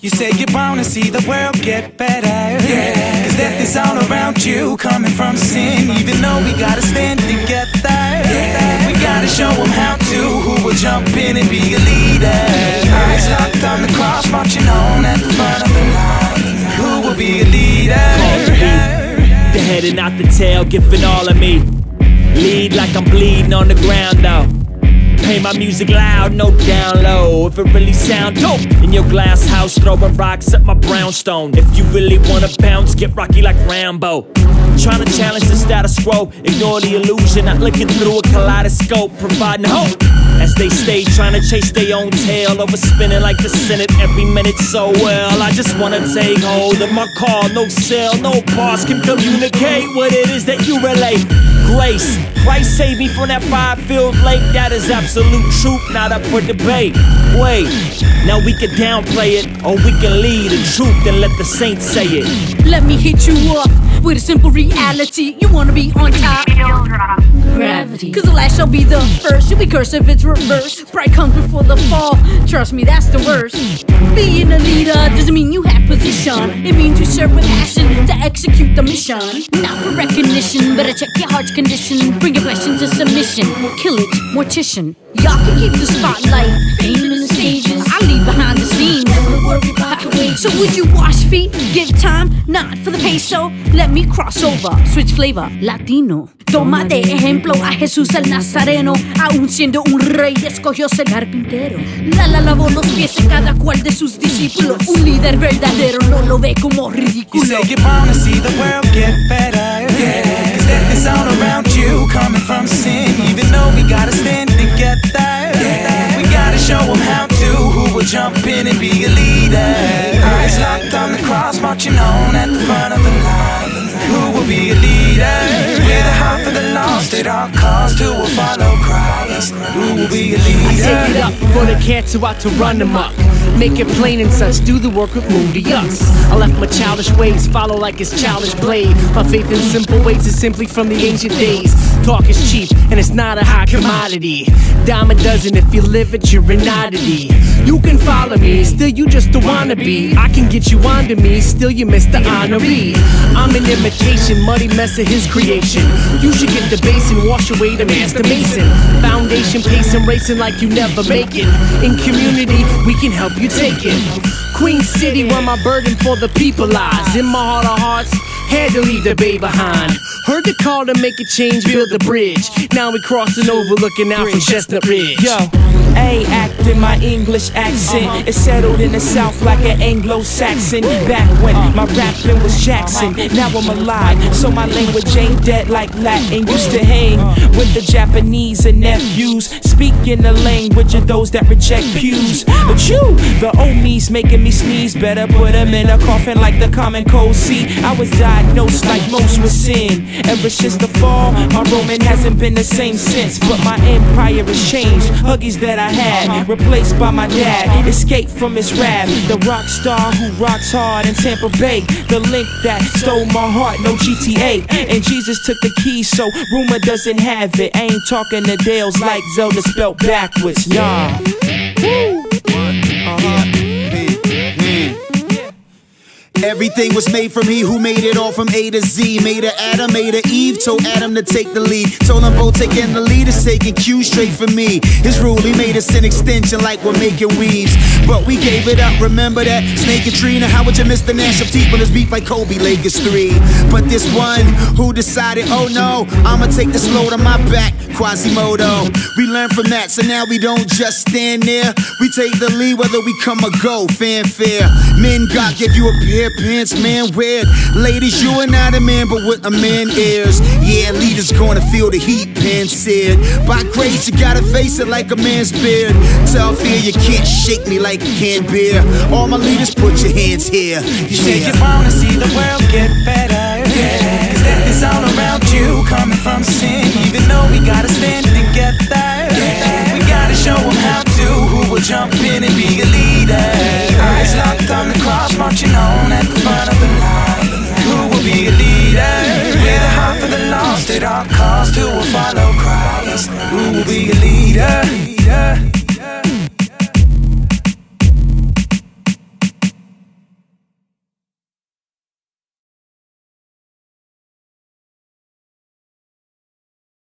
You say you're bound to see the world get better, yeah. Cause death is all around you, coming from sin. Even though we gotta stand together, yeah. We gotta show them how to. Who will jump in and be a leader? Eyes locked on the cross, marching on at the front of the line. Who will be a leader? The head and not the tail, giving all of me. Lead like I'm bleeding on the ground though. Play my music loud, no down low. If it really sound dope in your glass house, throwing rocks at my brownstone. If you really wanna bounce, get rocky like Rambo. Trying to challenge the status quo, ignore the illusion, not looking through a kaleidoscope, providing hope as they stay trying to chase their own tail, overspinning like the Senate every minute so well. I just wanna take hold of my call, no cell, no boss can communicate what it is that you relate. Grace, Christ save me from that fire-filled lake. That is absolute truth, not up for debate. Wait, now we can downplay it, or we can lead the truth and let the saints say it. Let me hit you up with a simple reality. You wanna be on top? Gravity. Cause the last shall be the first. You'll be cursed if it's reversed. Pride comes before the fall. Trust me, that's the worst. Being a leader doesn't mean you have position. It means you serve with passion to execute the mission. Not for recognition, better check your heart's condition. Bring your flesh into submission. Kill it, mortician. Y'all can keep the spotlight, fame in the stages. I leave behind the scenes. Never worry about the weight. So would you wash feet? Give time, not for the peso. Let me cross over, switch flavor, Latino. Toma de ejemplo a Jesús el Nazareno. Aún siendo un rey, escogió ser carpintero. La lavó los pies en cada cual de sus discípulos. Un líder verdadero no lo ve como ridículo. You say you're bound to see the world get better, yeah. Cause death is all around you, coming from sin. Even though we gotta stand together, yeah. We gotta show them how to. Who will jump in and be a leader? Eyes locked on the cross, marching on at the front of the line. Who will be a leader? With a heart for the lost at all costs. Who will follow Christ? Who will be a leader? I take it up for the cats who out to run them up. Make it plain and such, do the work with moody us. I left my childish ways, follow like it's childish blade. My faith in simple ways is simply from the ancient days. Talk is cheap, and it's not a high commodity. Dime a dozen, if you live it, you're an oddity. You can follow me, still you just a wannabe. I can get you onto me, still you miss the honoree. I'm an imitation, muddy mess of his creation. You should get the base and wash away the master mason. Foundation pacing, racing like you never make it. In community, we can help you take it. Queen City, where my burden for the people lies. In my heart of hearts, had to leave the bay behind. Heard the call to make a change, build a bridge. Now we crossing over, looking out from Chestnut Ridge. Yo, A acting my English accent. It's settled in the South like an Anglo-Saxon. Back when my rapping was Jackson, now I'm alive, so my language ain't dead like Latin. Used to hang with the Japanese and nephews, speaking the language of those that reject pews. But you, the old me's making me sneeze. Better put them in a coffin like the common cold. See, I was diagnosed like most with sin. Ever since the fall, my Roman hasn't been the same since. But my empire has changed. Huggies that I had, replaced by my dad. Escaped from his rap, the rock star who rocks hard in Tampa Bay. The link that stole my heart, no GTA. And Jesus took the keys, so rumor doesn't have it. I ain't talking to Dales like Zelda spelled backwards, nah. Everything was made from he who made it all from A to Z. Made a Adam, made a Eve, told Adam to take the lead. Told them both taking the lead is taking cues straight from me. His rule, he made us an extension like we're making weaves. But we gave it up, remember that? Snake and Trina, how would you miss the Nash of teeth when it's beat like Kobe, Lakers 3? But this one who decided, oh no, I'ma take this load on my back, Quasimodo. We learned from that, so now we don't just stand there. We take the lead whether we come or go, fanfare. Men God gave you a pair of pants, man, weird. Ladies, you are not a man, but what a man is. Yeah, leaders gonna feel the heat, Pan said. By grace, you gotta face it like a man's beard. Tell fear you can't shake me like a canned beer. All my leaders, put your hands here. You say you wanna see the world get better, yeah. Cause death is all around you, coming from sin. Even though we gotta stand together, yeah. We gotta show them how to. Who will jump in and be a leader? Eyes locked on the cross, marching on at the front of the line. Who will be a leader? With a heart for the lost at all costs. Who will follow Christ? Who will be a leader? leader.